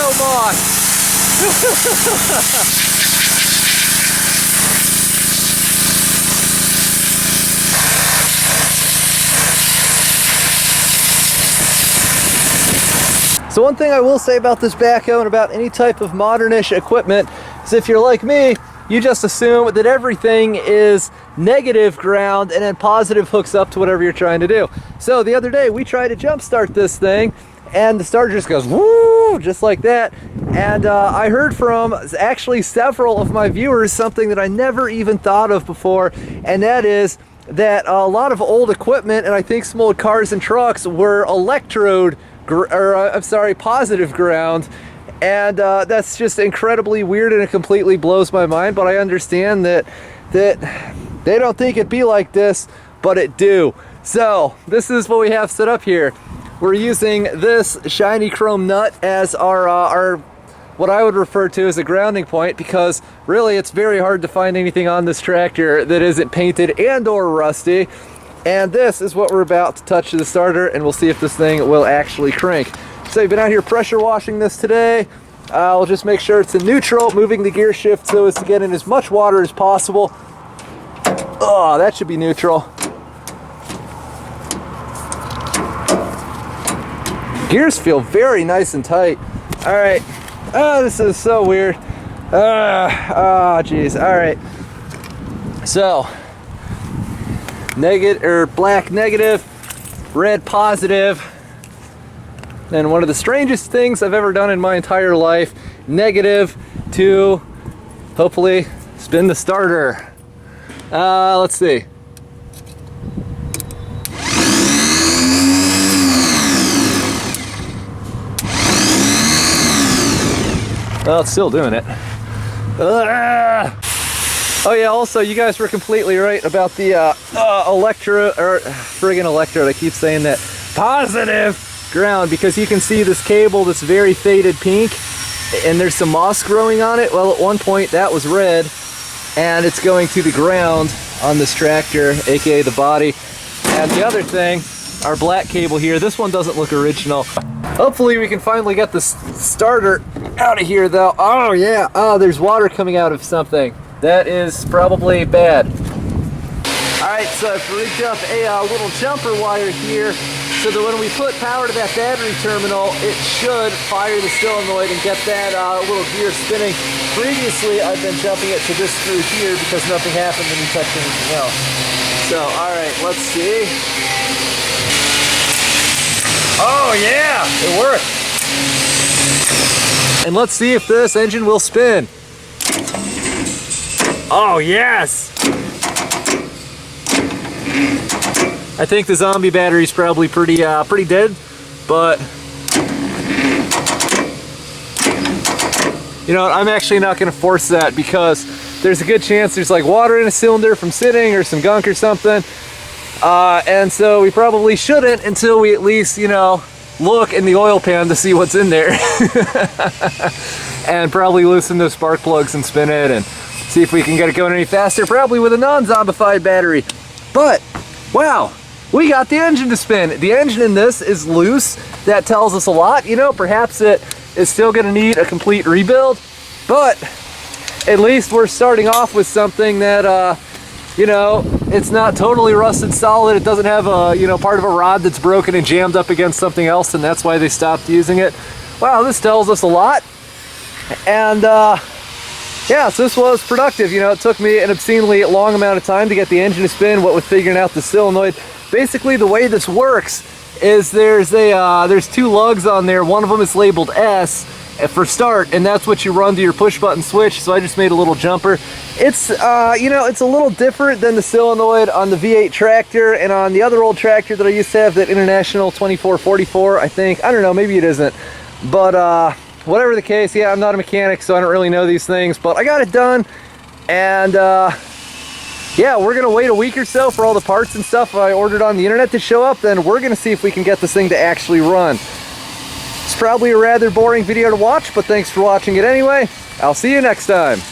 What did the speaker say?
oil moss. So one thing I will say about this backhoe and about any type of modernish equipment is if you're like me, you just assume that everything is negative ground and then positive hooks up to whatever you're trying to do. So the other day we tried to jump start this thing and the starter just goes woo, just like that. And I heard from actually several of my viewers something that I never even thought of before, and that is that a lot of old equipment, and I think some old cars and trucks, were positive ground, and that's just incredibly weird, and it completely blows my mind. But I understand that they don't think it'd be like this, but it do. So this is what we have set up here. We're using this shiny chrome nut as our what I would refer to as a grounding point, because really it's very hard to find anything on this tractor that isn't painted and or rusty. And this is what we're about to touch to the starter, and we'll see if this thing will actually crank. So I've been out here pressure washing this today. I'll just make sure it's in neutral, moving the gear shift so as to get in as much water as possible. Oh, that should be neutral. Gears feel very nice and tight. All right. Oh, this is so weird. Oh, geez. All right. So, black negative, red positive, and one of the strangest things I've ever done in my entire life, negative to hopefully spin the starter. Let's see. Well, it's still doing it. Oh yeah, also you guys were completely right about the electrode, I keep saying that, positive ground, because you can see this cable that's very faded pink and there's some moss growing on it. Well, at one point that was red, and it's going to the ground on this tractor, aka the body. And the other thing, our black cable here, this one doesn't look original. Hopefully we can finally get the starter out of here though. Oh yeah, oh, there's water coming out of something. That is probably bad. Alright, so I've rigged up a little jumper wire here so that when we put power to that battery terminal, it should fire the solenoid and get that little gear spinning. Previously, I've been jumping it to this screw here because nothing happened when you touch anything else. So, alright, let's see. Oh yeah, it worked. And let's see if this engine will spin. Oh yes! I think the zombie battery's probably pretty dead, but you know what, I'm actually not going to force that because there's a good chance there's like water in a cylinder from sitting or some gunk or something, and so we probably shouldn't until we at least, you know, look in the oil pan to see what's in there and probably loosen those spark plugs and spin it and see if we can get it going any faster, probably with a non-zombified battery. But wow, we got the engine to spin. The engine in this is loose. That tells us a lot. You know, perhaps it is still going to need a complete rebuild, but at least we're starting off with something that you know, it's not totally rusted solid. It doesn't have a, you know, part of a rod that's broken and jammed up against something else, and that's why they stopped using it. Wow, this tells us a lot. And yeah, so this was productive. You know, it took me an obscenely long amount of time to get the engine to spin, what with figuring out the solenoid. Basically, the way this works is there's two lugs on there. One of them is labeled S for start, and that's what you run to your push button switch. So I just made a little jumper. It's you know, it's a little different than the solenoid on the V8 tractor and on the other old tractor that I used to have, that International 2444, I think. I don't know, maybe it isn't, but whatever the case, yeah, I'm not a mechanic, so I don't really know these things, but I got it done. And yeah, we're gonna wait a week or so for all the parts and stuff I ordered on the internet to show up. Then we're gonna see if we can get this thing to actually run. It's probably a rather boring video to watch, but thanks for watching it anyway. I'll see you next time.